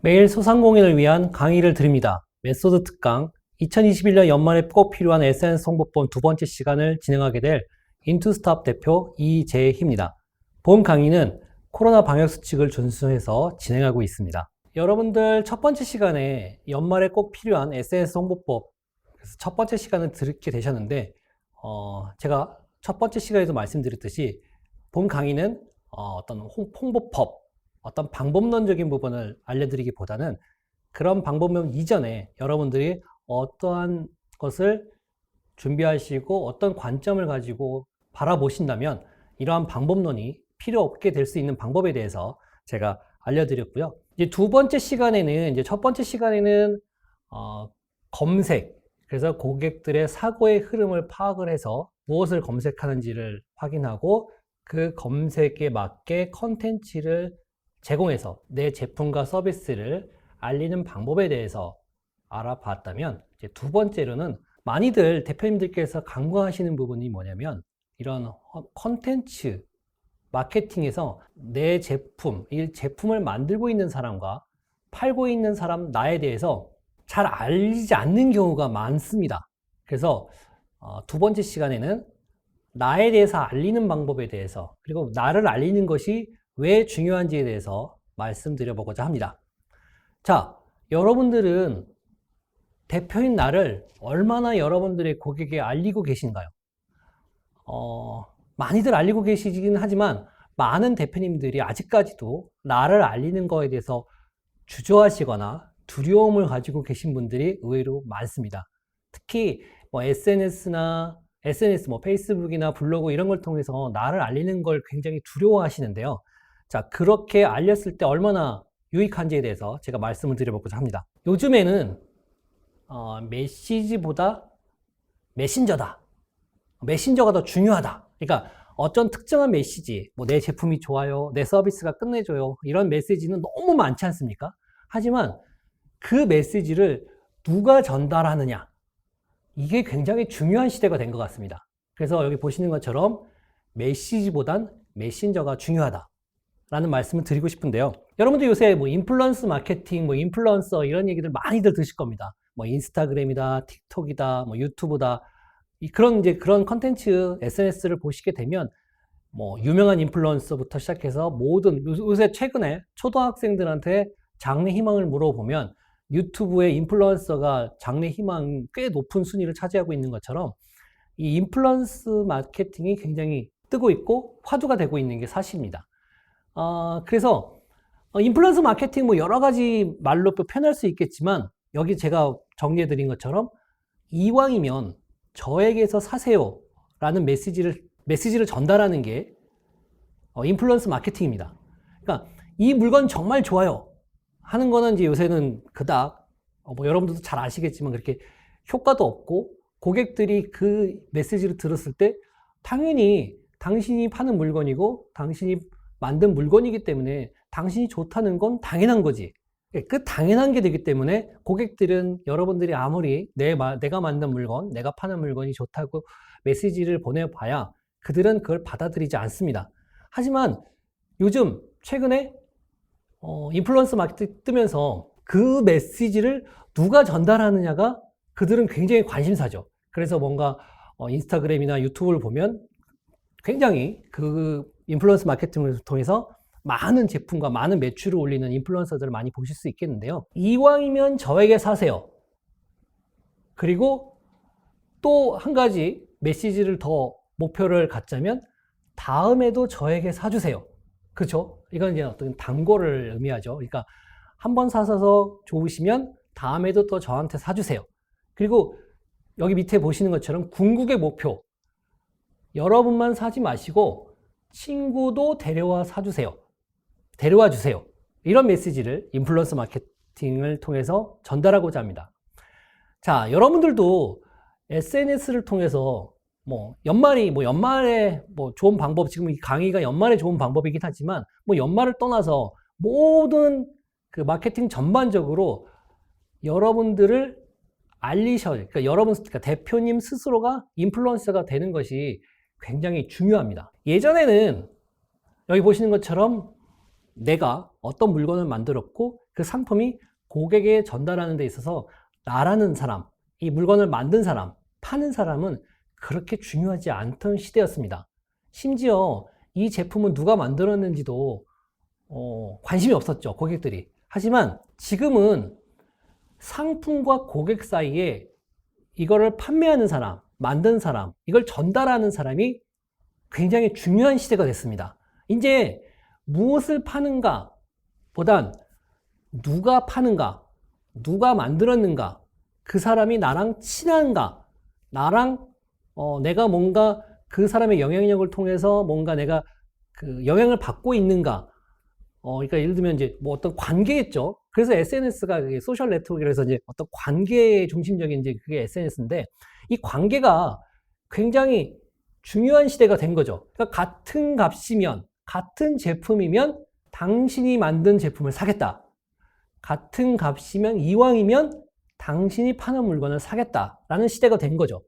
매일 소상공인을 위한 강의를 드립니다. 메소드 특강 2021년 연말에 꼭 필요한 SNS 홍보법 두 번째 시간을 진행하게 될 인투스탑 대표 이재희입니다. 본 강의는 코로나 방역 수칙을 준수해서 진행하고 있습니다. 여러분들 첫 번째 시간에 연말에 꼭 필요한 SNS 홍보법, 그래서 첫 번째 시간을 듣게 되셨는데 제가 첫 번째 시간에도 말씀드렸듯이 본 강의는 어떤 홍보법, 어떤 방법론적인 부분을 알려드리기보다는 그런 방법론 이전에 여러분들이 어떠한 것을 준비하시고 어떤 관점을 가지고 바라보신다면 이러한 방법론이 필요 없게 될 수 있는 방법에 대해서 제가 알려드렸고요. 이제 두 번째 시간에는, 이제 첫 번째 시간에는 검색, 그래서 고객들의 사고의 흐름을 파악을 해서 무엇을 검색하는지를 확인하고 그 검색에 맞게 컨텐츠를 제공해서 내 제품과 서비스를 알리는 방법에 대해서 알아봤다면, 이제 두 번째로는 많이들 대표님들께서 간과하시는 부분이 뭐냐면 이런 컨텐츠 마케팅에서 내 제품, 이 제품을 만들고 있는 사람과 팔고 있는 사람 나에 대해서 잘 알리지 않는 경우가 많습니다. 그래서 두 번째 시간에는 나에 대해서 알리는 방법에 대해서, 그리고 나를 알리는 것이 왜 중요한지에 대해서 말씀드려보고자 합니다. 자, 여러분들은 대표인 나를 얼마나 여러분들의 고객에 알리고 계신가요? 많이들 알리고 계시긴 하지만 많은 대표님들이 아직까지도 나를 알리는 거에 대해서 주저하시거나 두려움을 가지고 계신 분들이 의외로 많습니다. 특히 SNS, 페이스북이나 블로그 이런 걸 통해서 나를 알리는 걸 굉장히 두려워하시는데요. 자, 그렇게 알렸을 때 얼마나 유익한지에 대해서 제가 말씀을 드려보고자 합니다. 요즘에는 메시지보다 메신저다. 메신저가 더 중요하다. 그러니까 어떤 특정한 메시지, 내 제품이 좋아요, 내 서비스가 끝내줘요, 이런 메시지는 너무 많지 않습니까? 하지만 그 메시지를 누가 전달하느냐, 이게 굉장히 중요한 시대가 된 것 같습니다. 그래서 여기 보시는 것처럼 메시지보단 메신저가 중요하다 라는 말씀을 드리고 싶은데요. 여러분들 요새 인플루언스 마케팅, 인플루언서 이런 얘기들 많이들 드실 겁니다. 인스타그램이다, 틱톡이다, 유튜브다. 그런 컨텐츠 SNS를 보시게 되면 유명한 인플루언서부터 시작해서 모든, 요새 최근에 초등학생들한테 장래 희망을 물어보면 유튜브의 인플루언서가 장래 희망 꽤 높은 순위를 차지하고 있는 것처럼 이 인플루언스 마케팅이 굉장히 뜨고 있고 화두가 되고 있는 게 사실입니다. 그래서 인플루언서 마케팅 여러 가지 말로 표현할 수 있겠지만, 여기 제가 정리해 드린 것처럼 이왕이면 저에게서 사세요 라는 메시지를 전달하는 게 인플루언서 마케팅입니다. 그러니까 이 물건 정말 좋아요 하는 거는 이제 요새는 그닥 여러분들도 잘 아시겠지만 그렇게 효과도 없고, 고객들이 그 메시지를 들었을 때 당연히 당신이 파는 물건이고 당신이 만든 물건이기 때문에 당신이 좋다는 건 당연한 거지. 그 당연한 게 되기 때문에 고객들은 여러분들이 아무리 내가 만든 물건, 내가 파는 물건이 좋다고 메시지를 보내봐야 그들은 그걸 받아들이지 않습니다. 하지만 요즘 최근에 인플루언서 마케팅 뜨면서 그 메시지를 누가 전달하느냐가 그들은 굉장히 관심사죠. 그래서 뭔가 인스타그램이나 유튜브를 보면 굉장히 그 인플루언서 마케팅을 통해서 많은 제품과 많은 매출을 올리는 인플루언서들을 많이 보실 수 있겠는데요. 이왕이면 저에게 사세요. 그리고 또 한 가지 메시지를 더 목표를 갖자면 다음에도 저에게 사주세요. 그렇죠? 이건 이제 어떤 단골을 의미하죠. 그러니까 한번 사셔서 좋으시면 다음에도 또 저한테 사주세요. 그리고 여기 밑에 보시는 것처럼 궁극의 목표, 여러분만 사지 마시고 친구도 데려와 주세요. 이런 메시지를 인플루언서 마케팅을 통해서 전달하고자 합니다. 자, 여러분들도 SNS를 통해서 연말에 좋은 방법, 지금 이 강의가 연말에 좋은 방법이긴 하지만 연말을 떠나서 모든 그 마케팅 전반적으로 여러분들을 그러니까 대표님 스스로가 인플루언서가 되는 것이 굉장히 중요합니다. 예전에는 여기 보시는 것처럼 내가 어떤 물건을 만들었고 그 상품이 고객에게 전달하는 데 있어서 나라는 사람, 이 물건을 만든 사람, 파는 사람은 그렇게 중요하지 않던 시대였습니다. 심지어 이 제품은 누가 만들었는지도 관심이 없었죠, 고객들이. 하지만 지금은 상품과 고객 사이에 이거를 판매하는 사람, 만든 사람, 이걸 전달하는 사람이 굉장히 중요한 시대가 됐습니다. 이제 무엇을 파는가 보단 누가 파는가, 누가 만들었는가, 그 사람이 나랑 친한가, 나랑 내가 뭔가 그 사람의 영향력을 통해서 뭔가 내가 그 영향을 받고 있는가. 그러니까 예를 들면 이제 뭐 어떤 관계겠죠. 그래서 SNS가 소셜 네트워크라서 이제 어떤 관계 중심적인 이제 그게 SNS인데, 이 관계가 굉장히 중요한 시대가 된 거죠. 그러니까 같은 값이면, 같은 제품이면 당신이 만든 제품을 사겠다. 같은 값이면, 이왕이면 당신이 파는 물건을 사겠다라는 시대가 된 거죠.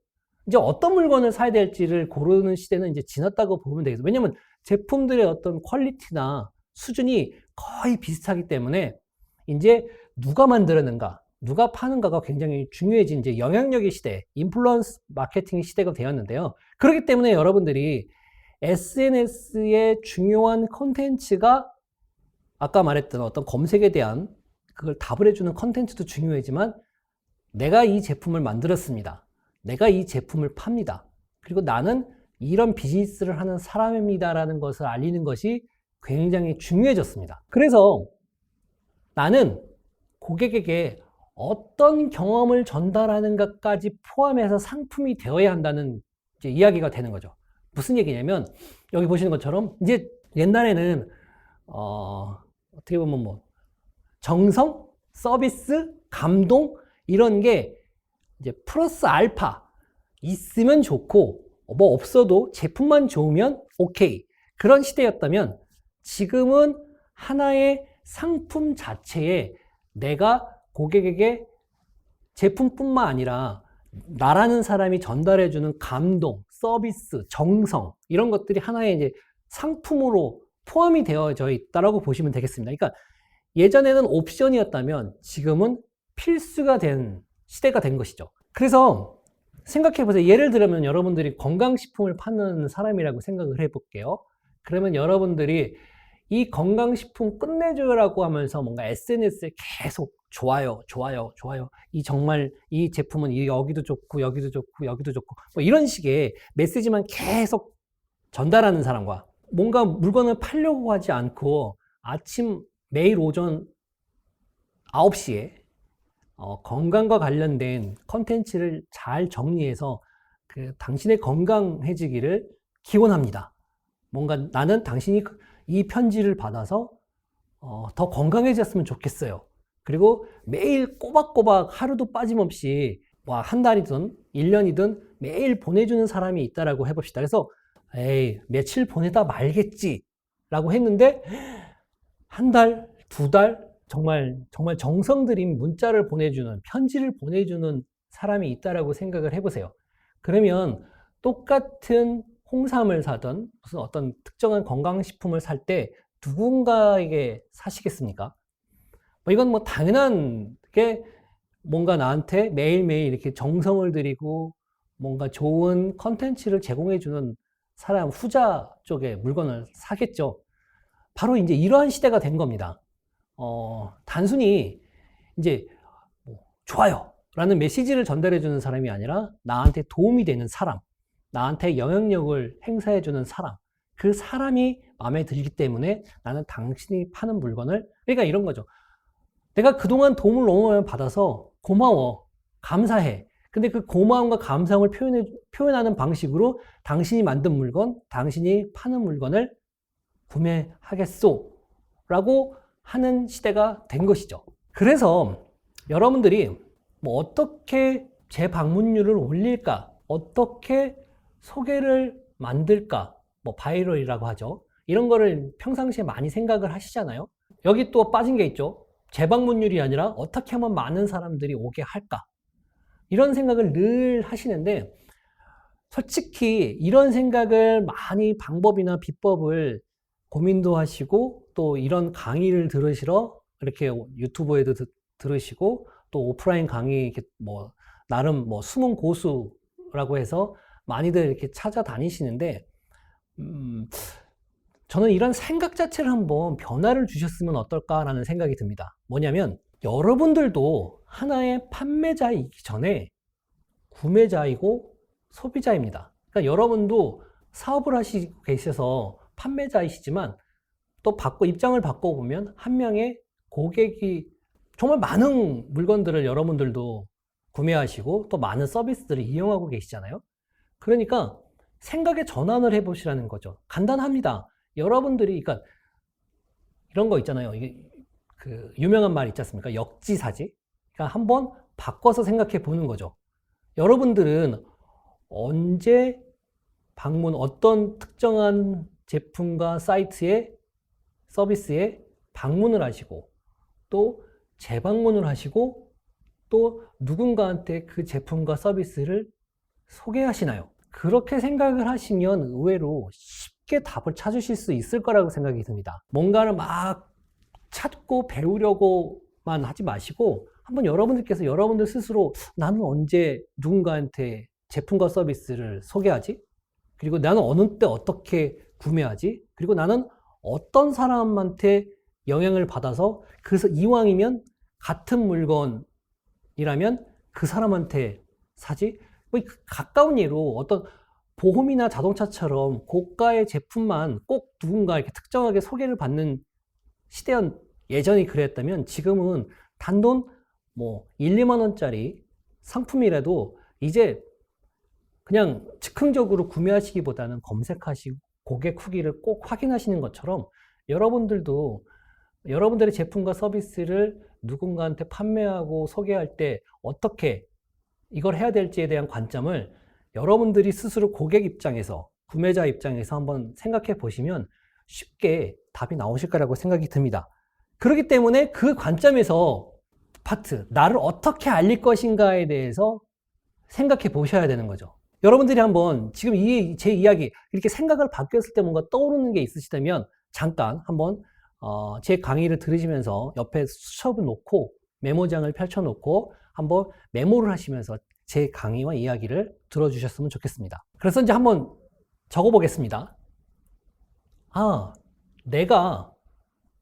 이제 어떤 물건을 사야 될지를 고르는 시대는 이제 지났다고 보면 되겠어요. 왜냐면 제품들의 어떤 퀄리티나 수준이 거의 비슷하기 때문에 이제 누가 만들었는가, 누가 파는가가 굉장히 중요해진 이제 영향력의 시대, 인플루언스 마케팅 시대가 되었는데요. 그렇기 때문에 여러분들이 SNS의 중요한 콘텐츠가 아까 말했던 어떤 검색에 대한 그걸 답을 해주는 콘텐츠도 중요하지만 내가 이 제품을 만들었습니다. 내가 이 제품을 팝니다. 그리고 나는 이런 비즈니스를 하는 사람입니다라는 것을 알리는 것이 굉장히 중요해졌습니다. 그래서 나는 고객에게 어떤 경험을 전달하는 것까지 포함해서 상품이 되어야 한다는 이제 이야기가 되는 거죠. 무슨 얘기냐면 여기 보시는 것처럼 이제 옛날에는 어떻게 보면 뭐 정성, 서비스, 감동 이런 게 이제 플러스 알파 있으면 좋고 뭐 없어도 제품만 좋으면 오케이 그런 시대였다면 지금은 하나의 상품 자체에 내가 고객에게 제품뿐만 아니라 나라는 사람이 전달해주는 감동, 서비스, 정성 이런 것들이 하나의 이제 상품으로 포함이 되어져 있다라고 보시면 되겠습니다. 그러니까 예전에는 옵션이었다면 지금은 필수가 된 시대가 된 것이죠. 그래서 생각해 보세요. 예를 들면 여러분들이 건강식품을 파는 사람이라고 생각을 해볼게요. 그러면 여러분들이 이 건강식품 끝내줘요라고 하면서 뭔가 SNS에 계속 좋아요, 좋아요, 좋아요. 이 정말 이 제품은 여기도 좋고 여기도 좋고 여기도 좋고 뭐 이런 식의 메시지만 계속 전달하는 사람과 뭔가 물건을 팔려고 하지 않고 아침 매일 오전 9시에 건강과 관련된 컨텐츠를 잘 정리해서 당신의 건강해지기를 기원합니다. 뭔가 나는 당신이 이 편지를 받아서 더 건강해졌으면 좋겠어요. 그리고 매일 꼬박꼬박 하루도 빠짐없이 한 달이든 1년이든 매일 보내주는 사람이 있다라고 해봅시다. 그래서 에이 며칠 보내다 말겠지 라고 했는데 한 달, 두 달 정말 정성 들인 문자를 보내주는 편지를 보내주는 사람이 있다라고 생각을 해보세요. 그러면 똑같은 홍삼을 사든 무슨 어떤 특정한 건강식품을 살 때 누군가에게 사시겠습니까? 이건 뭐 당연한 게 뭔가 나한테 매일매일 이렇게 정성을 들이고 뭔가 좋은 컨텐츠를 제공해주는 사람 후자 쪽에 물건을 사겠죠. 바로 이제 이러한 시대가 된 겁니다. 단순히 이제 좋아요 라는 메시지를 전달해주는 사람이 아니라 나한테 도움이 되는 사람, 나한테 영향력을 행사해주는 사람, 그 사람이 마음에 들기 때문에 나는 당신이 파는 물건을, 그러니까 이런 거죠. 내가 그동안 도움을 너무 많이 받아서 고마워, 감사해. 근데 그 고마움과 감사함을 표현하는 방식으로 당신이 만든 물건, 당신이 파는 물건을 구매하겠소 라고 하는 시대가 된 것이죠. 그래서 여러분들이 뭐 어떻게 재방문율을 올릴까, 어떻게 소개를 만들까, 뭐 바이럴이라고 하죠. 이런 거를 평상시에 많이 생각을 하시잖아요. 여기 또 빠진 게 있죠. 재방문율이 아니라 어떻게 하면 많은 사람들이 오게 할까, 이런 생각을 늘 하시는데 솔직히 이런 생각을 많이 방법이나 비법을 고민도 하시고 또 이런 강의를 들으시러 이렇게 유튜브에도 들으시고 또 오프라인 강의 이렇게 뭐 나름 뭐 숨은 고수라고 해서 많이들 이렇게 찾아다니시는데 저는 이런 생각 자체를 한번 변화를 주셨으면 어떨까라는 생각이 듭니다. 뭐냐면 여러분들도 하나의 판매자이기 전에 구매자이고 소비자입니다. 그러니까 여러분도 사업을 하시고 계셔서 판매자이시지만 또 입장을 바꿔보면 한 명의 고객이 정말 많은 물건들을 여러분들도 구매하시고 또 많은 서비스들을 이용하고 계시잖아요. 그러니까 생각의 전환을 해보시라는 거죠. 간단합니다. 여러분들이, 그러니까 이런 거 있잖아요. 이게 그 유명한 말 있지 않습니까? 역지사지. 그러니까 한번 바꿔서 생각해 보는 거죠. 여러분들은 언제 어떤 특정한 제품과 사이트에, 서비스에 방문을 하시고 또 재방문을 하시고 또 누군가한테 그 제품과 서비스를 소개하시나요? 그렇게 생각을 하시면 의외로 쉽게 답을 찾으실 수 있을 거라고 생각이 듭니다. 뭔가를 막 찾고 배우려고만 하지 마시고 한번 여러분들께서 여러분들 스스로 나는 언제 누군가한테 제품과 서비스를 소개하지? 그리고 나는 어느 때 어떻게 구매하지? 그리고 나는 어떤 사람한테 영향을 받아서 그래서 이왕이면 같은 물건이라면 그 사람한테 사지? 가까운 예로 어떤 보험이나 자동차처럼 고가의 제품만 꼭 누군가 이렇게 특정하게 소개를 받는 시대는 예전이 그랬다면 지금은 단돈 뭐 1, 2만 원짜리 상품이라도 이제 그냥 즉흥적으로 구매하시기보다는 검색하시고 고객 후기를 꼭 확인하시는 것처럼 여러분들도 여러분들의 제품과 서비스를 누군가한테 판매하고 소개할 때 어떻게 이걸 해야 될지에 대한 관점을 여러분들이 스스로 고객 입장에서, 구매자 입장에서 한번 생각해 보시면 쉽게 답이 나오실 거라고 생각이 듭니다. 그렇기 때문에 그 관점에서 나를 어떻게 알릴 것인가에 대해서 생각해 보셔야 되는 거죠. 여러분들이 한번 지금 제 이야기 이렇게 생각을 바뀌었을 때 뭔가 떠오르는 게 있으시다면 잠깐 한번 제 강의를 들으시면서 옆에 수첩을 놓고 메모장을 펼쳐놓고 한번 메모를 하시면서 제 강의와 이야기를 들어주셨으면 좋겠습니다. 그래서 이제 한번 적어보겠습니다. 내가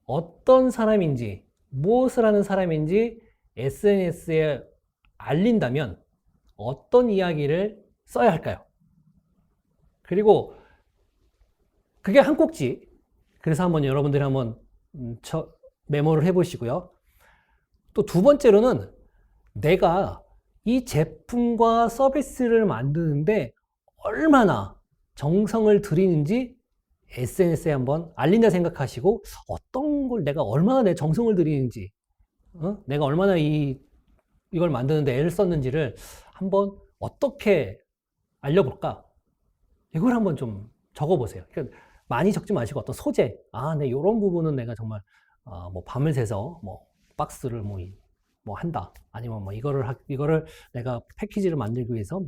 어떤 사람인지, 무엇을 하는 사람인지 SNS에 알린다면 어떤 이야기를 써야 할까요? 그리고 그게 한 꼭지. 그래서 한번 여러분들이 한번 메모를 해보시고요. 또 두 번째로는 내가 이 제품과 서비스를 만드는데 얼마나 정성을 들이는지 SNS에 한번 알린다 생각하시고 어떤 걸 내가 얼마나 내 정성을 들이는지 내가 얼마나 이걸 만드는데 애를 썼는지를 한번 어떻게 알려볼까? 이걸 한번 좀 적어보세요. 그러니까 많이 적지 마시고 어떤 소재, 네, 이런 부분은 내가 정말 뭐 밤을 새서 뭐 박스를 뭐 한다. 아니면 뭐 이거를 내가 패키지를 만들기 위해서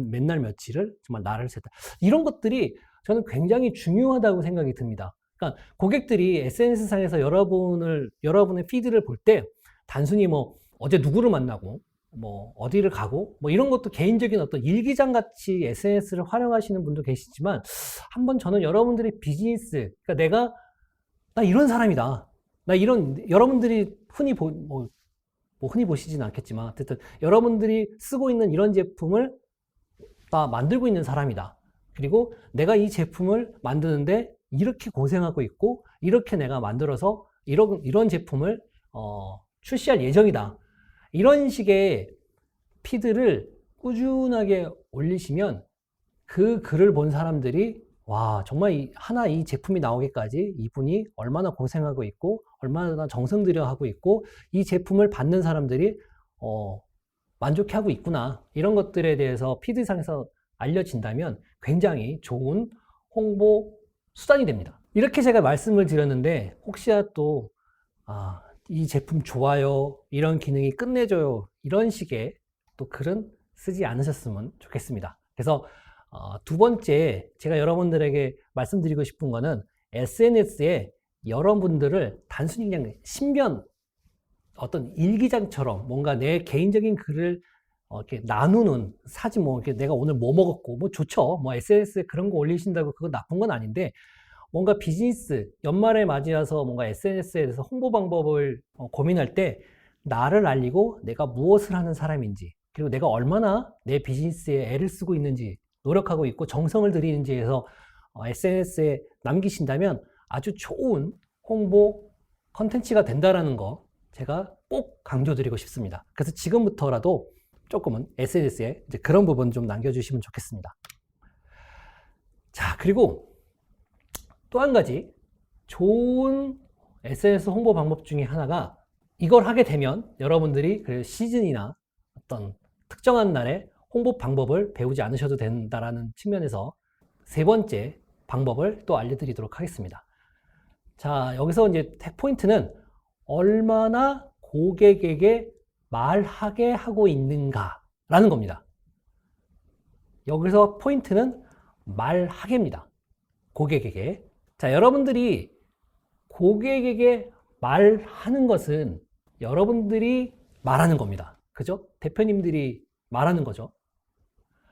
맨날 며칠을 정말 날을 샜다. 이런 것들이 저는 굉장히 중요하다고 생각이 듭니다. 그러니까 고객들이 SNS상에서 여러분의 피드를 볼 때 단순히 뭐 어제 누구를 만나고 뭐 어디를 가고 뭐 이런 것도 개인적인 어떤 일기장 같이 SNS를 활용하시는 분도 계시지만 한번 저는 여러분들의 비즈니스, 그러니까 나 이런 사람이다. 나 이런 여러분들이 흔히 흔히 보시지는 않겠지만 어쨌든 여러분들이 쓰고 있는 이런 제품을 나 만들고 있는 사람이다. 그리고 내가 이 제품을 만드는데 이렇게 고생하고 있고 이렇게 내가 만들어서 이런 제품을 출시할 예정이다. 이런 식의 피드를 꾸준하게 올리시면 그 글을 본 사람들이 와, 정말 이 제품이 나오기까지 이분이 얼마나 고생하고 있고 얼마나 정성 들여 하고 있고 이 제품을 받는 사람들이 만족해하고 있구나. 이런 것들에 대해서 피드상에서 알려진다면 굉장히 좋은 홍보 수단이 됩니다. 이렇게 제가 말씀을 드렸는데 혹시나 또 이 제품 좋아요, 이런 기능이 끝내줘요, 이런 식의 또 글은 쓰지 않으셨으면 좋겠습니다. 그래서 두 번째 제가 여러분들에게 말씀드리고 싶은 거는 SNS에 여러분들을 단순히 그냥 신변 어떤 일기장처럼 뭔가 내 개인적인 글을 이렇게 나누는 사진, 뭐 이렇게 내가 오늘 뭐 먹었고 뭐 좋죠. 뭐 SNS에 그런 거 올리신다고 그거 나쁜 건 아닌데, 뭔가 비즈니스 연말에 맞이해서 뭔가 SNS에 대해서 홍보 방법을 고민할 때 나를 알리고 내가 무엇을 하는 사람인지, 그리고 내가 얼마나 내 비즈니스에 애를 쓰고 있는지, 노력하고 있고 정성을 들이는지 해서 SNS에 남기신다면 아주 좋은 홍보 컨텐츠가 된다라는 거 제가 꼭 강조드리고 싶습니다. 그래서 지금부터라도 조금은 SNS에 이제 그런 부분 좀 남겨주시면 좋겠습니다. 자, 그리고 또 한 가지 좋은 SNS 홍보 방법 중에 하나가, 이걸 하게 되면 여러분들이 그 시즌이나 어떤 특정한 날에 홍보 방법을 배우지 않으셔도 된다라는 측면에서 세 번째 방법을 또 알려드리도록 하겠습니다. 자, 여기서 이제 포인트는 얼마나 고객에게 말하게 하고 있는가라는 겁니다. 여기서 포인트는 말하게입니다. 고객에게. 자, 여러분들이 고객에게 말하는 것은 여러분들이 말하는 겁니다. 그죠? 대표님들이 말하는 거죠.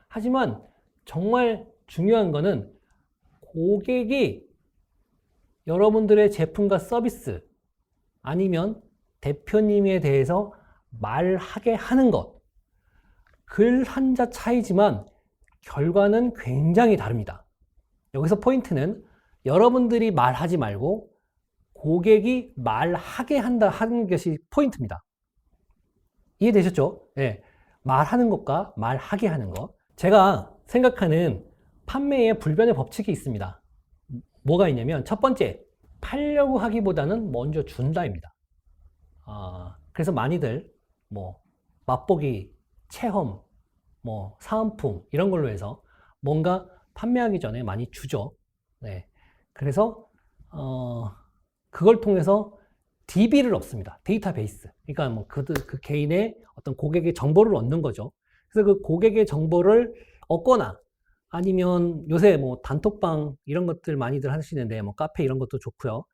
하지만 정말 중요한 거는 고객이 여러분들의 제품과 서비스 아니면 대표님에 대해서 말하게 하는 것. 글 한자 차이지만 결과는 굉장히 다릅니다. 여기서 포인트는 여러분들이 말하지 말고 고객이 말하게 한다 하는 것이 포인트입니다. 이해되셨죠? 네. 말하는 것과 말하게 하는 것. 제가 생각하는 판매의 불변의 법칙이 있습니다. 뭐가 있냐면, 첫 번째, 팔려고 하기보다는 먼저 준다입니다. 그래서 많이들 뭐 맛보기, 체험, 뭐 사은품 이런 걸로 해서 뭔가 판매하기 전에 많이 주죠. 네. 그래서 그걸 통해서 DB를 얻습니다. 데이터베이스. 그러니까 뭐 그 개인의 어떤 고객의 정보를 얻는 거죠. 그래서 그 고객의 정보를 얻거나, 아니면 요새 뭐 단톡방 이런 것들 많이들 하시는데 뭐 카페 이런 것도 좋고요.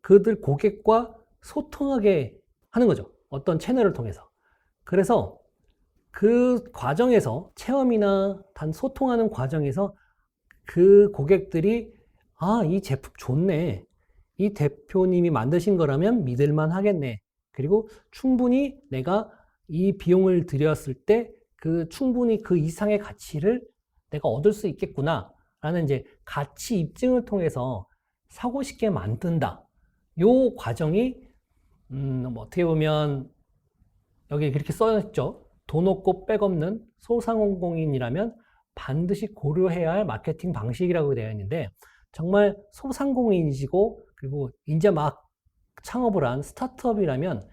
그들 고객과 소통하게 하는 거죠. 어떤 채널을 통해서. 그래서 그 과정에서, 체험이나 단 소통하는 과정에서 그 고객들이 이 제품 좋네. 이 대표님이 만드신 거라면 믿을만 하겠네. 그리고 충분히 내가 이 비용을 들였을 때 충분히 그 이상의 가치를 내가 얻을 수 있겠구나 라는 이제 가치 입증을 통해서 사고 싶게 만든다. 요 과정이 뭐 어떻게 보면 여기 그렇게 써있죠. 돈 없고 백 없는 소상공인이라면 반드시 고려해야 할 마케팅 방식이라고 되어 있는데, 정말 소상공인이시고 그리고 이제 막 창업을 한 스타트업이라면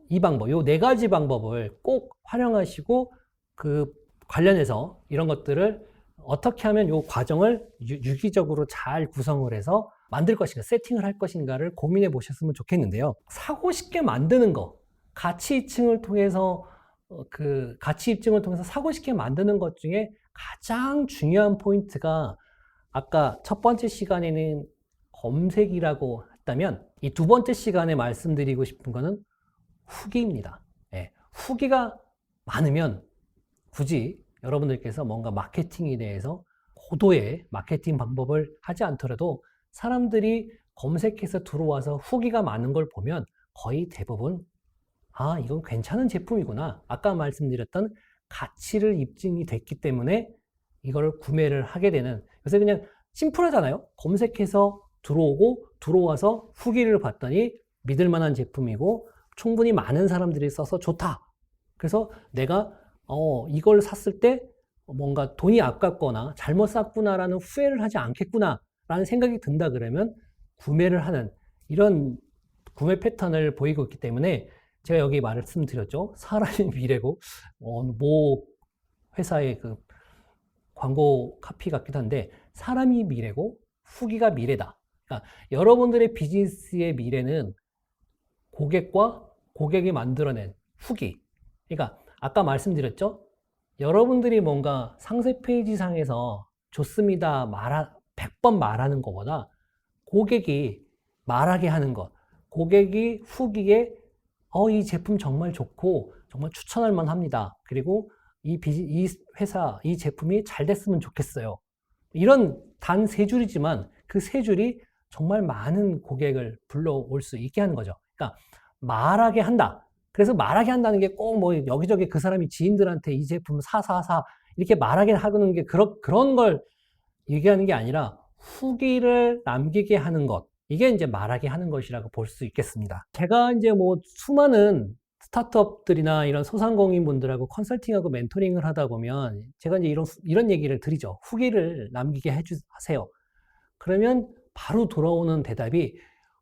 이 방법, 요 네 가지 방법을 꼭 활용하시고 그 관련해서 이런 것들을 어떻게 하면 요 과정을 유기적으로 잘 구성을 해서 만들 것인가, 세팅을 할 것인가를 고민해 보셨으면 좋겠는데요. 사고 싶게 만드는 거, 가치 입증을 통해서 사고 싶게 만드는 것 중에 가장 중요한 포인트가, 아까 첫 번째 시간에는 검색이라고 했다면, 이 두 번째 시간에 말씀드리고 싶은 거는 후기입니다. 네, 후기가 많으면 굳이 여러분들께서 뭔가 마케팅에 대해서 고도의 마케팅 방법을 하지 않더라도 사람들이 검색해서 들어와서 후기가 많은 걸 보면 거의 대부분 이건 괜찮은 제품이구나. 아까 말씀드렸던 가치를 입증이 됐기 때문에 이걸 구매를 하게 되는, 요새 그냥 심플하잖아요. 검색해서 들어오고 들어와서 후기를 봤더니 믿을만한 제품이고 충분히 많은 사람들이 써서 좋다. 그래서 내가 이걸 샀을 때 뭔가 돈이 아깝거나 잘못 샀구나라는 후회를 하지 않겠구나 라는 생각이 든다 그러면 구매를 하는, 이런 구매 패턴을 보이고 있기 때문에 제가 여기 말씀드렸죠. 사람이 미래고, 모 회사의 그 광고 카피 같기도 한데, 사람이 미래고 후기가 미래다. 그러니까 여러분들의 비즈니스의 미래는 고객과 고객이 만들어낸 후기. 그러니까 아까 말씀드렸죠. 여러분들이 뭔가 상세 페이지 상에서 좋습니다 100번 말하는 것보다 고객이 말하게 하는 것. 고객이 후기에 이 제품 정말 좋고 정말 추천할 만합니다. 그리고 이 회사, 이 제품이 잘 됐으면 좋겠어요. 이런 단 세 줄이지만 그 세 줄이 정말 많은 고객을 불러올 수 있게 하는 거죠. 그러니까 말하게 한다. 그래서 말하게 한다는 게 꼭 뭐 여기저기 그 사람이 지인들한테 이 제품 사 이렇게 말하게 하는 게 그런 걸 얘기하는 게 아니라 후기를 남기게 하는 것. 이게 이제 말하게 하는 것이라고 볼 수 있겠습니다. 제가 이제 뭐 수많은 스타트업들이나 이런 소상공인 분들하고 컨설팅하고 멘토링을 하다 보면 제가 이제 이런 얘기를 드리죠. 후기를 남기게 하세요. 그러면 바로 돌아오는 대답이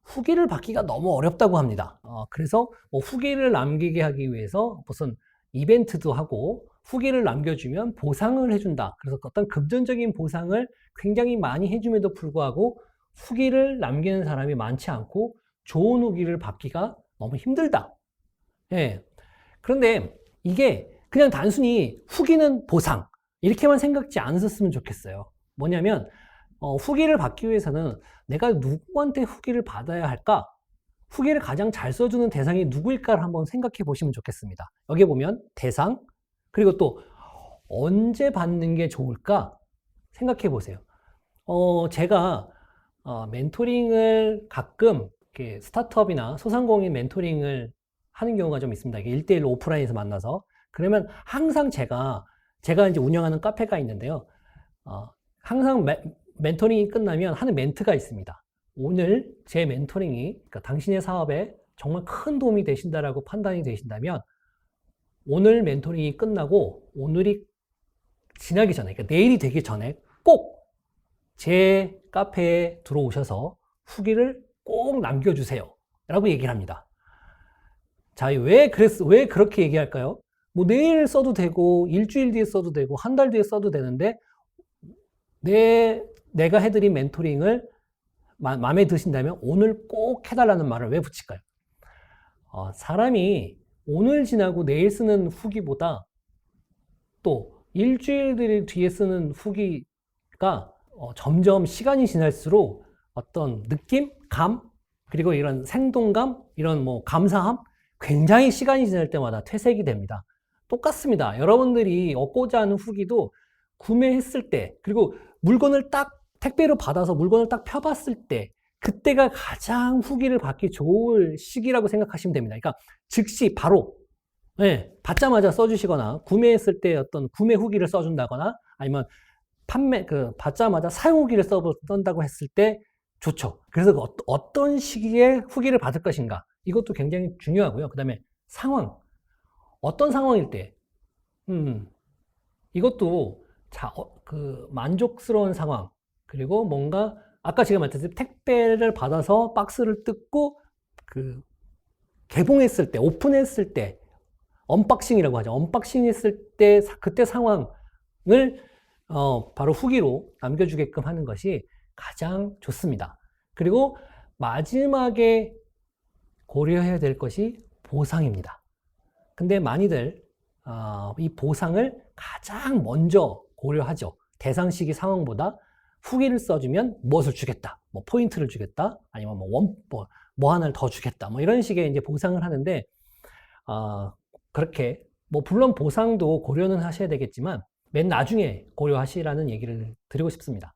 후기를 받기가 너무 어렵다고 합니다. 그래서 뭐 후기를 남기게 하기 위해서 무슨 이벤트도 하고 후기를 남겨주면 보상을 해준다. 그래서 어떤 금전적인 보상을 굉장히 많이 해줌에도 불구하고 후기를 남기는 사람이 많지 않고 좋은 후기를 받기가 너무 힘들다. 예. 그런데 이게 그냥 단순히 후기는 보상 이렇게만 생각지 않으셨으면 좋겠어요. 뭐냐면 후기를 받기 위해서는 내가 누구한테 후기를 받아야 할까? 후기를 가장 잘 써주는 대상이 누구일까를 한번 생각해 보시면 좋겠습니다. 여기 보면 대상, 그리고 또 언제 받는 게 좋을까? 생각해 보세요. 제가 멘토링을 가끔 이렇게 스타트업이나 소상공인 멘토링을 하는 경우가 좀 있습니다. 1대1 오프라인에서 만나서. 그러면 항상 제가 이제 운영하는 카페가 있는데요. 항상 멘토링이 끝나면 하는 멘트가 있습니다. 오늘 제 멘토링이 그러니까 당신의 사업에 정말 큰 도움이 되신다라고 판단이 되신다면 오늘 멘토링이 끝나고 오늘이 지나기 전에, 그러니까 내일이 되기 전에 꼭 제 카페에 들어오셔서 후기를 꼭 남겨주세요. 라고 얘기를 합니다. 자, 왜 그렇게 얘기할까요? 뭐 내일 써도 되고, 일주일 뒤에 써도 되고, 한 달 뒤에 써도 되는데, 내가 해드린 멘토링을 마음에 드신다면 오늘 꼭 해달라는 말을 왜 붙일까요? 사람이 오늘 지나고 내일 쓰는 후기보다 또 일주일 뒤에 쓰는 후기가 점점 시간이 지날수록 어떤 느낌, 감, 그리고 이런 생동감, 이런 뭐 감사함, 굉장히 시간이 지날 때마다 퇴색이 됩니다. 똑같습니다. 여러분들이 얻고자 하는 후기도 구매했을 때, 그리고 물건을 딱 택배로 받아서 물건을 딱 펴봤을 때, 그때가 가장 후기를 받기 좋을 시기라고 생각하시면 됩니다. 그러니까 즉시 바로 받자마자 써주시거나 구매했을 때 어떤 구매 후기를 써준다거나 아니면 받자마자 사용 후기를 쓴다고 했을 때 좋죠. 그래서 어떤 시기에 후기를 받을 것인가 이것도 굉장히 중요하고요. 그 다음에 상황, 어떤 상황일 때 이것도 만족스러운 상황, 그리고 뭔가 아까 제가 말했듯이 택배를 받아서 박스를 뜯고 개봉했을 때, 오픈했을 때, 언박싱이라고 하죠. 언박싱 했을 때 그때 상황을 바로 후기로 남겨주게끔 하는 것이 가장 좋습니다. 그리고 마지막에 고려해야 될 것이 보상입니다. 근데 많이들 이 보상을 가장 먼저 고려하죠. 대상 시기 상황보다 후기를 써주면 무엇을 주겠다, 뭐 포인트를 주겠다, 아니면 뭐 하나를 더 주겠다, 뭐 이런 식의 이제 보상을 하는데 그렇게 뭐 물론 보상도 고려는 하셔야 되겠지만 맨 나중에 고려하시라는 얘기를 드리고 싶습니다.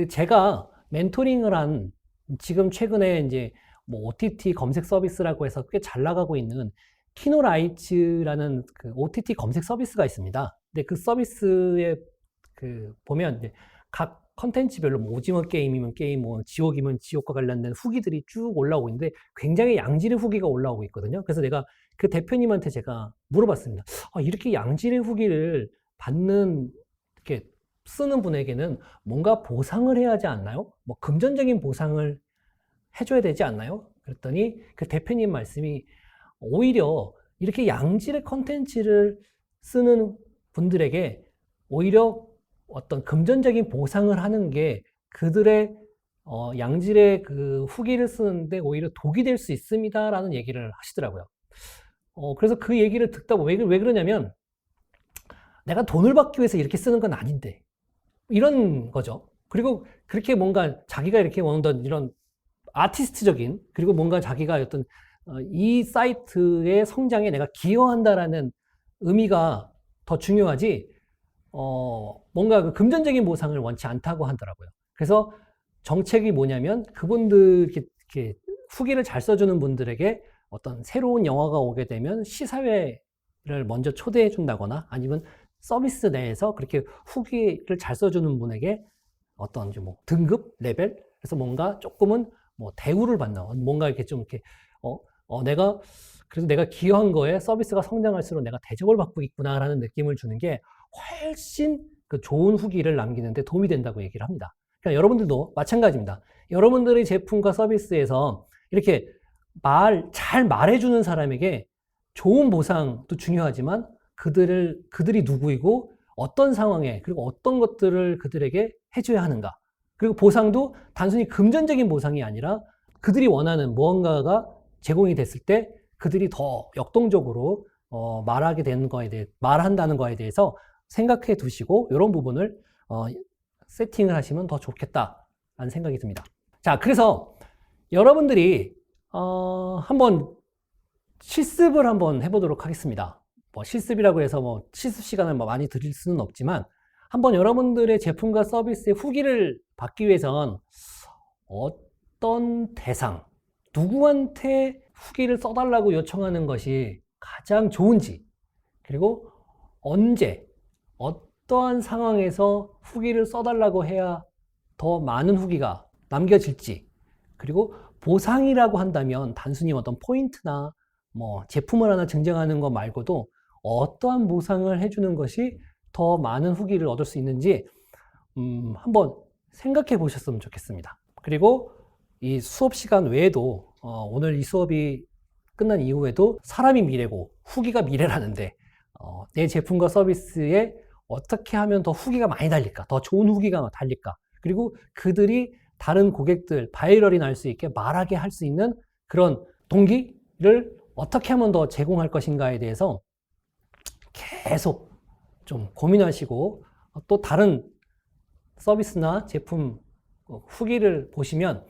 제가 멘토링을 한 지금 최근에 이제 뭐 OTT 검색 서비스라고 해서 꽤 잘 나가고 있는 키노라이츠라는 OTT 검색 서비스가 있습니다. 근데 그 서비스에 보면 이제 각 컨텐츠별로 뭐 오징어 게임이면 게임, 뭐 지옥이면 지옥과 관련된 후기들이 쭉 올라오고 있는데 굉장히 양질의 후기가 올라오고 있거든요. 그래서 내가 그 대표님한테 제가 물어봤습니다. 이렇게 양질의 후기를 이렇게 쓰는 분에게는 뭔가 보상을 해야 하지 않나요? 뭐 금전적인 보상을 해줘야 되지 않나요? 그랬더니 그 대표님 말씀이 오히려 이렇게 양질의 컨텐츠를 쓰는 분들에게 오히려 어떤 금전적인 보상을 하는 게 그들의 양질의 후기를 쓰는데 오히려 독이 될 수 있습니다라는 얘기를 하시더라고요. 그래서 그 얘기를 듣다 왜 그러냐면 내가 돈을 받기 위해서 이렇게 쓰는 건 아닌데 이런 거죠. 그리고 그렇게 뭔가 자기가 이렇게 원하던 이런 아티스트적인, 그리고 뭔가 자기가 어떤 이 사이트의 성장에 내가 기여한다라는 의미가 더 중요하지, 뭔가 그 금전적인 보상을 원치 않다고 하더라고요. 그래서 정책이 뭐냐면 그분들 이렇게 후기를 잘 써주는 분들에게 어떤 새로운 영화가 오게 되면 시사회를 먼저 초대해 준다거나 아니면 서비스 내에서 그렇게 후기를 잘 써주는 분에게 어떤 뭐 등급 레벨, 그래서 뭔가 조금은 뭐 대우를 받는, 뭔가 이렇게 좀 이렇게 그래서 내가 기여한 거에 서비스가 성장할수록 내가 대접을 받고 있구나라는 느낌을 주는 게 훨씬 그 좋은 후기를 남기는데 도움이 된다고 얘기를 합니다. 그러니까 여러분들도 마찬가지입니다. 여러분들의 제품과 서비스에서 이렇게 잘 말해주는 사람에게 좋은 보상도 중요하지만 그들이 누구이고 어떤 상황에, 그리고 어떤 것들을 그들에게 해줘야 하는가. 그리고 보상도 단순히 금전적인 보상이 아니라 그들이 원하는 무언가가 제공이 됐을 때 그들이 더 역동적으로 말한다는 거에 대해서 생각해 두시고 이런 부분을 세팅을 하시면 더 좋겠다라는 생각이 듭니다. 자, 그래서 여러분들이 한번 실습을 한번 해보도록 하겠습니다. 뭐 실습이라고 해서 뭐 실습 시간을 많이 드릴 수는 없지만 한번 여러분들의 제품과 서비스의 후기를 받기 위해선 어떤 대상, 누구한테 후기를 써달라고 요청하는 것이 가장 좋은지, 그리고 언제, 어떠한 상황에서 후기를 써달라고 해야 더 많은 후기가 남겨질지, 그리고 보상이라고 한다면 단순히 어떤 포인트나 뭐 제품을 하나 증정하는 것 말고도 어떠한 보상을 해주는 것이 더 많은 후기를 얻을 수 있는지 한번 생각해 보셨으면 좋겠습니다. 그리고 이 수업 시간 외에도 오늘 이 수업이 끝난 이후에도 사람이 미래고 후기가 미래라는데 내 제품과 서비스에 어떻게 하면 더 후기가 많이 달릴까, 더 좋은 후기가 달릴까, 그리고 그들이 다른 고객들, 바이럴이 날 수 있게 말하게 할 수 있는 그런 동기를 어떻게 하면 더 제공할 것인가에 대해서 계속 좀 고민하시고 또 다른 서비스나 제품 후기를 보시면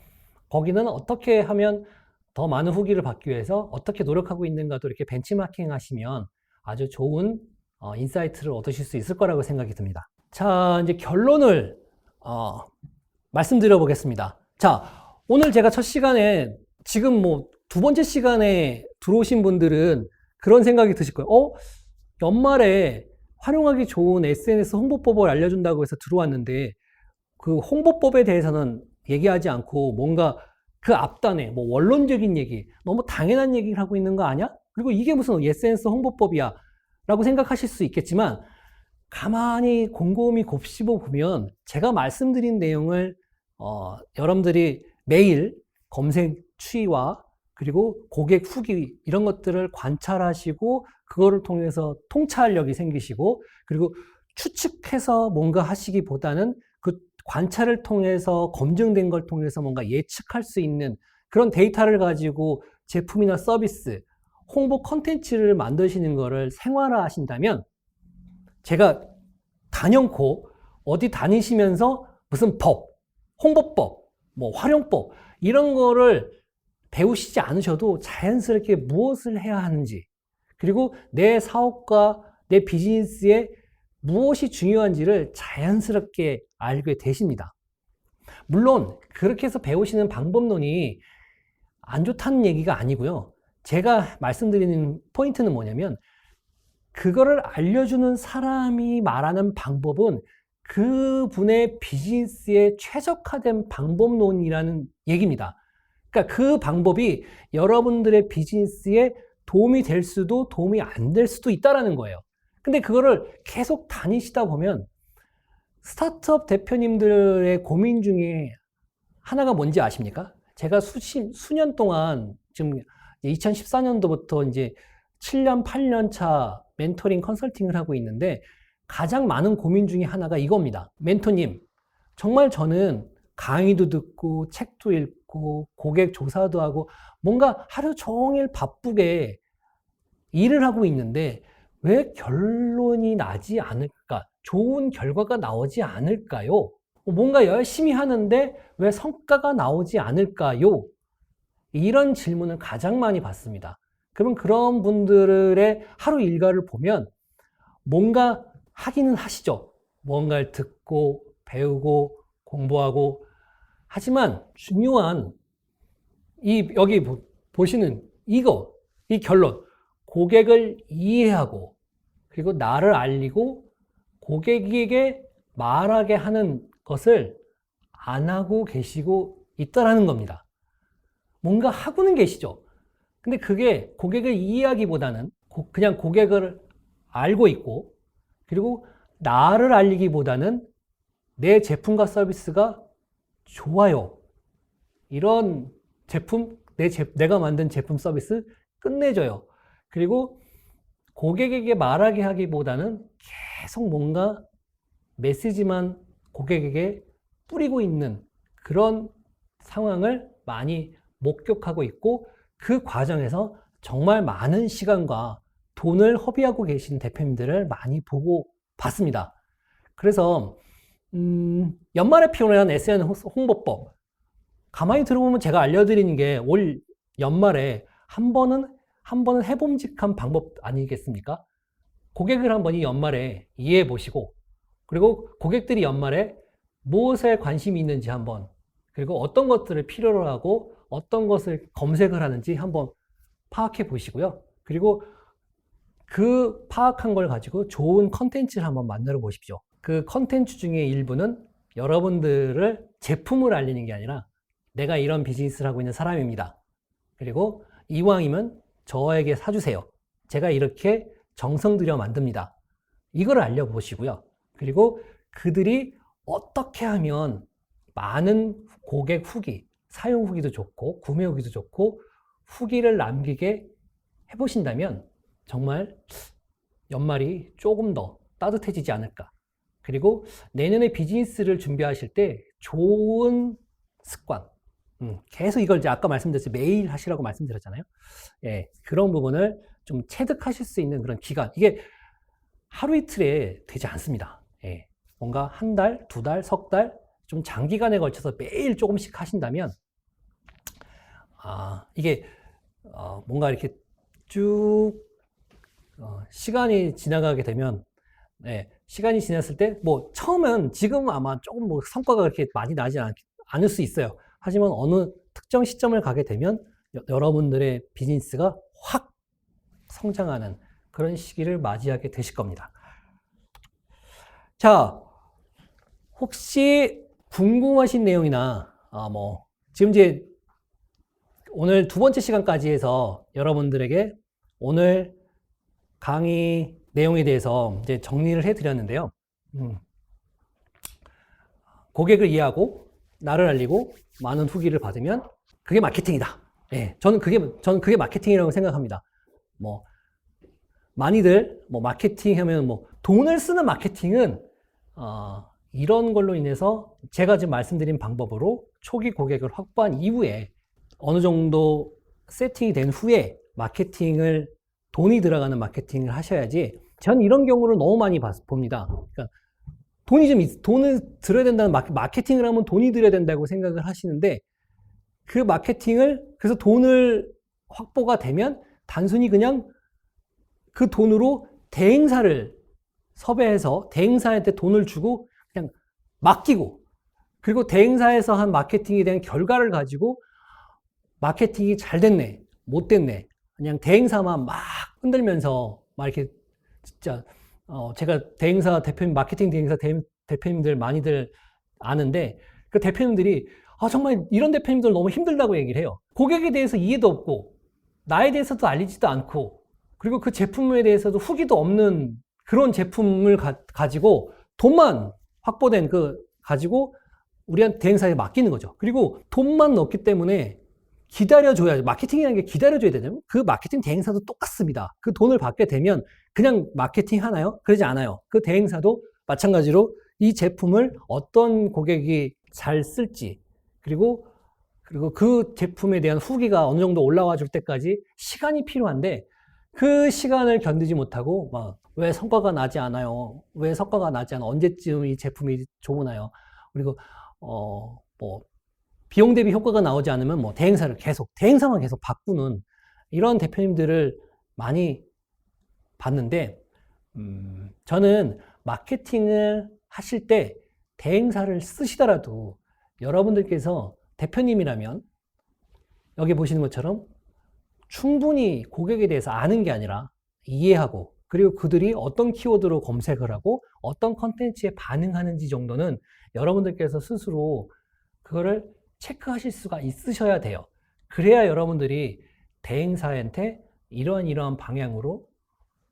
거기는 어떻게 하면 더 많은 후기를 받기 위해서 어떻게 노력하고 있는가도 이렇게 벤치마킹 하시면 아주 좋은 인사이트를 얻으실 수 있을 거라고 생각이 듭니다. 자, 이제 결론을 말씀드려 보겠습니다. 자, 오늘 제가 첫 시간에 지금 뭐 두 번째 시간에 들어오신 분들은 그런 생각이 드실 거예요. 연말에 활용하기 좋은 SNS 홍보법을 알려준다고 해서 들어왔는데 그 홍보법에 대해서는 얘기하지 않고 뭔가 그 앞단에 뭐 원론적인 얘기, 너무 당연한 얘기를 하고 있는 거 아니야? 그리고 이게 무슨 SNS 홍보법이야? 라고 생각하실 수 있겠지만 가만히 곰곰이 곱씹어 보면 제가 말씀드린 내용을 여러분들이 매일 검색 추이와 그리고 고객 후기 이런 것들을 관찰하시고 그거를 통해서 통찰력이 생기시고 그리고 추측해서 뭔가 하시기보다는 그 관찰을 통해서 검증된 걸 통해서 뭔가 예측할 수 있는 그런 데이터를 가지고 제품이나 서비스, 홍보 컨텐츠를 만드시는 거를 생활화 하신다면 제가 단연코 어디 다니시면서 무슨 법, 홍보법, 뭐 활용법 이런 거를 배우시지 않으셔도 자연스럽게 무엇을 해야 하는지 그리고 내 사업과 내 비즈니스에 무엇이 중요한지를 자연스럽게 알게 되십니다. 물론 그렇게 해서 배우시는 방법론이 안 좋다는 얘기가 아니고요. 제가 말씀드리는 포인트는 뭐냐면 그거를 알려주는 사람이 말하는 방법은 그분의 비즈니스에 최적화된 방법론이라는 얘기입니다. 그러니까 그 방법이 여러분들의 비즈니스에 도움이 될 수도 도움이 안 될 수도 있다는 거예요. 근데 그거를 계속 다니시다 보면 스타트업 대표님들의 고민 중에 하나가 뭔지 아십니까? 제가 수년 동안 지금 2014년도부터 이제 7년, 8년 차 멘토링 컨설팅을 하고 있는데 가장 많은 고민 중에 하나가 이겁니다. 멘토님, 정말 저는 강의도 듣고 책도 읽고 고객 조사도 하고 뭔가 하루 종일 바쁘게 일을 하고 있는데 왜 결론이 나지 않을까? 좋은 결과가 나오지 않을까요? 뭔가 열심히 하는데 왜 성과가 나오지 않을까요? 이런 질문을 가장 많이 받습니다. 그러면 그런 분들의 하루 일과를 보면 뭔가 하기는 하시죠. 뭔가를 듣고 배우고 공부하고. 하지만 중요한 여기 보시는 이 결론. 고객을 이해하고 그리고 나를 알리고 고객에게 말하게 하는 것을 안 하고 계시고 있다라는 겁니다. 뭔가 하고는 계시죠. 근데 그게 고객을 이해하기보다는 그냥 고객을 알고 있고 그리고 나를 알리기보다는 내 제품과 서비스가 좋아요. 이런 제품, 내가 만든 제품 서비스 끝내줘요. 그리고 고객에게 말하게 하기보다는 계속 뭔가 메시지만 고객에게 뿌리고 있는 그런 상황을 많이 목격하고 있고 그 과정에서 정말 많은 시간과 돈을 허비하고 계신 대표님들을 많이 보고 봤습니다. 그래서 연말에 필요한 SNS 홍보법 가만히 들어보면 제가 알려드리는 게 올 연말에 한 번은 해봄직한 방법 아니겠습니까? 고객을 한번 이 연말에 이해해 보시고 그리고 고객들이 연말에 무엇에 관심이 있는지 한번 그리고 어떤 것들을 필요로 하고 어떤 것을 검색을 하는지 한번 파악해 보시고요. 그리고 그 파악한 걸 가지고 좋은 컨텐츠를 한번 만들어 보십시오. 그 컨텐츠 중에 일부는 여러분들을 제품을 알리는 게 아니라 내가 이런 비즈니스를 하고 있는 사람입니다. 그리고 이왕이면 저에게 사주세요. 제가 이렇게 정성 들여 만듭니다. 이걸 알려보시고요. 그리고 그들이 어떻게 하면 많은 고객 후기, 사용 후기도 좋고 구매 후기도 좋고 후기를 남기게 해보신다면 정말 연말이 조금 더 따뜻해지지 않을까. 그리고 내년에 비즈니스를 준비하실 때 좋은 습관, 계속 이걸 이제 아까 말씀드렸듯이 매일 하시라고 말씀드렸잖아요. 예, 그런 부분을 좀 체득하실 수 있는 그런 기간. 이게 하루 이틀에 되지 않습니다. 예, 뭔가 한 달, 두 달, 석 달, 좀 장기간에 걸쳐서 매일 조금씩 하신다면, 이게, 뭔가 이렇게 쭉, 시간이 지나가게 되면, 예, 시간이 지났을 때, 뭐, 처음은 지금 아마 조금 뭐 성과가 그렇게 많이 나지 않을 수 있어요. 하지만 어느 특정 시점을 가게 되면 여러분들의 비즈니스가 확 성장하는 그런 시기를 맞이하게 되실 겁니다. 자, 혹시 궁금하신 내용이나 지금 이제 오늘 두 번째 시간까지 해서 여러분들에게 오늘 강의 내용에 대해서 이제 정리를 해드렸는데요. 고객을 이해하고 나를 알리고 많은 후기를 받으면 그게 마케팅이다. 예, 저는 그게 마케팅이라고 생각합니다. 많이들 마케팅 하면 돈을 쓰는 마케팅은 이런 걸로 인해서 제가 지금 말씀드린 방법으로 초기 고객을 확보한 이후에 어느 정도 세팅이 된 후에 돈이 들어가는 마케팅을 하셔야지. 전 이런 경우를 너무 많이 봅니다. 그러니까 돈을 들여야 된다는 마케팅을 하면 돈이 들여야 된다고 생각을 하시는데 그 마케팅을 그래서 돈을 확보가 되면 단순히 그냥 그 돈으로 대행사를 섭외해서 대행사한테 돈을 주고 그냥 맡기고 그리고 대행사에서 한 마케팅에 대한 결과를 가지고 마케팅이 잘 됐네 못 됐네 그냥 대행사만 막 흔들면서 막 이렇게 진짜 제가 대행사 대표님, 마케팅 대행사 대표님들 많이들 아는데 그 대표님들이 정말 이런 대표님들 너무 힘들다고 얘기를 해요. 고객에 대해서 이해도 없고 나에 대해서도 알리지도 않고 그리고 그 제품에 대해서도 후기도 없는 그런 제품을 가지고 돈만 확보된 가지고 우리한테 대행사에 맡기는 거죠. 그리고 돈만 넣기 때문에 기다려줘야, 마케팅이라는 게 기다려줘야 되잖아요. 그 마케팅 대행사도 똑같습니다. 그 돈을 받게 되면 그냥 마케팅 하나요? 그러지 않아요. 그 대행사도 마찬가지로 이 제품을 어떤 고객이 잘 쓸지, 그리고 그 제품에 대한 후기가 어느 정도 올라와 줄 때까지 시간이 필요한데 그 시간을 견디지 못하고 왜 성과가 나지 않아요? 왜 성과가 나지 않아? 언제쯤 이 제품이 좋으나요? 그리고 뭐 비용 대비 효과가 나오지 않으면 뭐 대행사만 계속 바꾸는 이런 대표님들을 많이 봤는데, 저는 마케팅을 하실 때 대행사를 쓰시더라도 여러분들께서 대표님이라면 여기 보시는 것처럼 충분히 고객에 대해서 아는 게 아니라 이해하고, 그리고 그들이 어떤 키워드로 검색을 하고 어떤 컨텐츠에 반응하는지 정도는 여러분들께서 스스로 그거를 체크하실 수가 있으셔야 돼요. 그래야 여러분들이 대행사한테 이러한 방향으로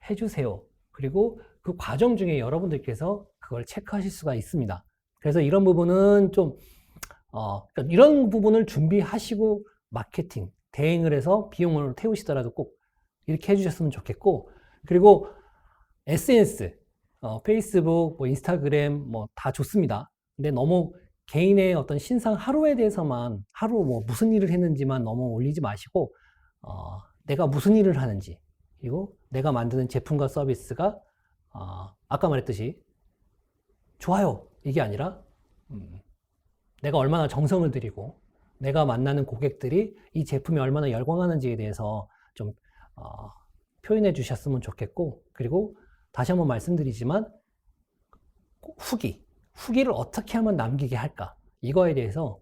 해주세요. 그리고 그 과정 중에 여러분들께서 그걸 체크하실 수가 있습니다. 그래서 이런 부분은 좀 그러니까 이런 부분을 준비하시고 마케팅, 대행을 해서 비용을 태우시더라도 꼭 이렇게 해주셨으면 좋겠고, 그리고 SNS, 페이스북, 뭐 인스타그램 뭐 다 좋습니다. 근데 너무 개인의 어떤 신상 하루에 대해서만, 하루 뭐 무슨 일을 했는지만 너무 올리지 마시고, 내가 무슨 일을 하는지, 그리고 내가 만드는 제품과 서비스가 아까 말했듯이 좋아요 이게 아니라 내가 얼마나 정성을 들이고 내가 만나는 고객들이 이 제품이 얼마나 열광하는지에 대해서 좀 표현해 주셨으면 좋겠고, 그리고 다시 한번 말씀드리지만 후기를 어떻게 하면 남기게 할까, 이거에 대해서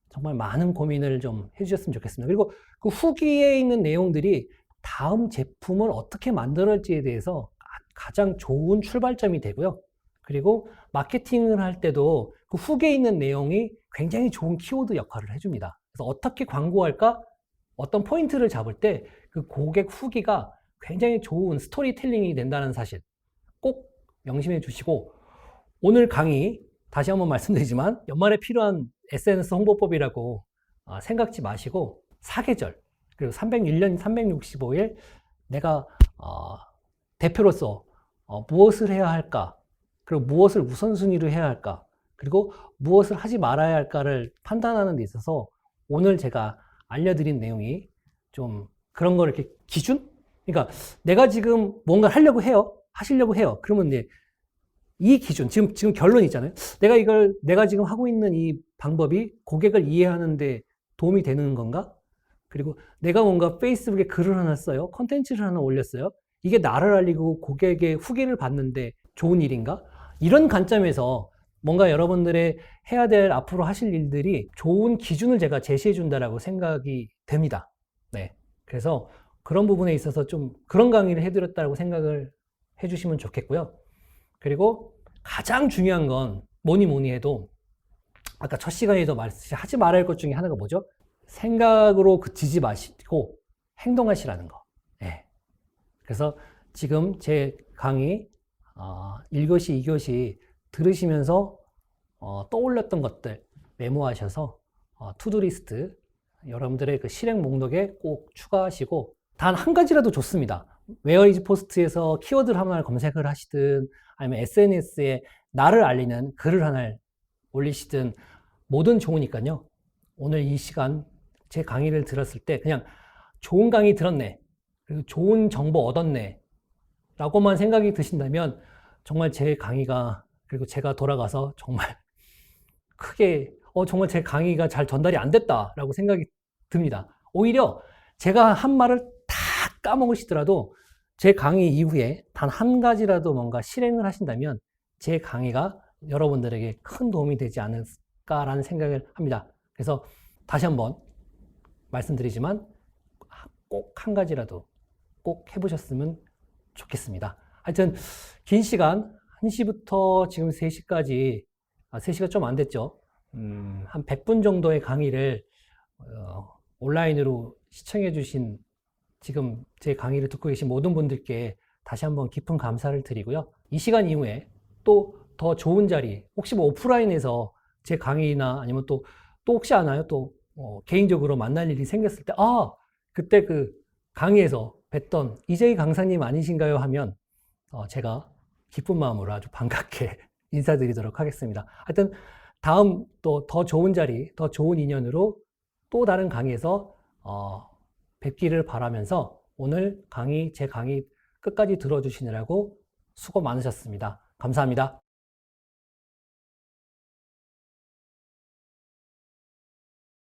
정말 많은 고민을 좀 해주셨으면 좋겠습니다. 그리고 그 후기에 있는 내용들이 다음 제품을 어떻게 만들었지에 대해서 가장 좋은 출발점이 되고요. 그리고 마케팅을 할 때도 그 후기에 있는 내용이 굉장히 좋은 키워드 역할을 해줍니다. 그래서 어떻게 광고할까? 어떤 포인트를 잡을 때 그 고객 후기가 굉장히 좋은 스토리텔링이 된다는 사실 꼭 명심해 주시고, 오늘 강의 다시 한번 말씀드리지만 연말에 필요한 SNS 홍보법이라고 생각지 마시고 사계절, 그리고 301년 365일 내가 대표로서 무엇을 해야 할까, 그리고 무엇을 우선순위로 해야 할까, 그리고 무엇을 하지 말아야 할까를 판단하는 데 있어서 오늘 제가 알려드린 내용이 좀 그런 걸 이렇게 기준? 그러니까 내가 지금 뭔가를 하시려고 해요. 그러면 이제 이 기준, 지금 결론이 있잖아요. 내가 지금 하고 있는 이 방법이 고객을 이해하는데 도움이 되는 건가? 그리고 내가 뭔가 페이스북에 글을 하나 써요. 컨텐츠를 하나 올렸어요. 이게 나를 알리고 고객의 후기를 받는데 좋은 일인가? 이런 관점에서 뭔가 여러분들의 해야 될 앞으로 하실 일들이 좋은 기준을 제가 제시해 준다라고 생각이 됩니다. 네. 그래서 그런 부분에 있어서 좀 그런 강의를 해드렸다고 생각을 해주시면 좋겠고요. 그리고 가장 중요한 건 뭐니 해도 아까 첫 시간에도 말했듯이 하지 말아야 할 것 중에 하나가 뭐죠? 생각으로 그치지 마시고 행동하시라는 거. 네. 그래서 지금 제 강의 1교시, 2교시 들으시면서 떠올렸던 것들 메모하셔서 투두리스트 여러분들의 그 실행 목록에 꼭 추가하시고, 단 한 가지라도 좋습니다. 웨어이즈 포스트에서 키워드를 하나를 검색을 하시든 아니면 SNS에 나를 알리는 글을 하나를 올리시든 뭐든 좋으니까요. 오늘 이 시간 제 강의를 들었을 때 그냥 좋은 강의 들었네, 그리고 좋은 정보 얻었네 라고만 생각이 드신다면 정말 제 강의가, 그리고 제가 돌아가서 정말 크게 정말 제 강의가 잘 전달이 안 됐다라고 생각이 듭니다. 오히려 제가 한 말을 다 까먹으시더라도 제 강의 이후에 단 한 가지라도 뭔가 실행을 하신다면 제 강의가 여러분들에게 큰 도움이 되지 않을까라는 생각을 합니다. 그래서 다시 한번 말씀드리지만 꼭 한 가지라도 꼭 해보셨으면 좋겠습니다. 하여튼 긴 시간 1시부터 지금 3시까지 3시가 좀 안 됐죠. 한 100분 정도의 강의를 온라인으로 시청해 주신 지금 제 강의를 듣고 계신 모든 분들께 다시 한번 깊은 감사를 드리고요. 이 시간 이후에 또 더 좋은 자리, 혹시 뭐 오프라인에서 제 강의나 아니면 또 혹시 아나요? 또 개인적으로 만날 일이 생겼을 때 그때 그 강의에서 뵀던 이재희 강사님 아니신가요? 하면 제가 기쁜 마음으로 아주 반갑게 인사드리도록 하겠습니다. 하여튼 다음 또 더 좋은 자리, 더 좋은 인연으로 또 다른 강의에서 뵙기를 바라면서 오늘 제 강의 끝까지 들어주시느라고 수고 많으셨습니다. 감사합니다.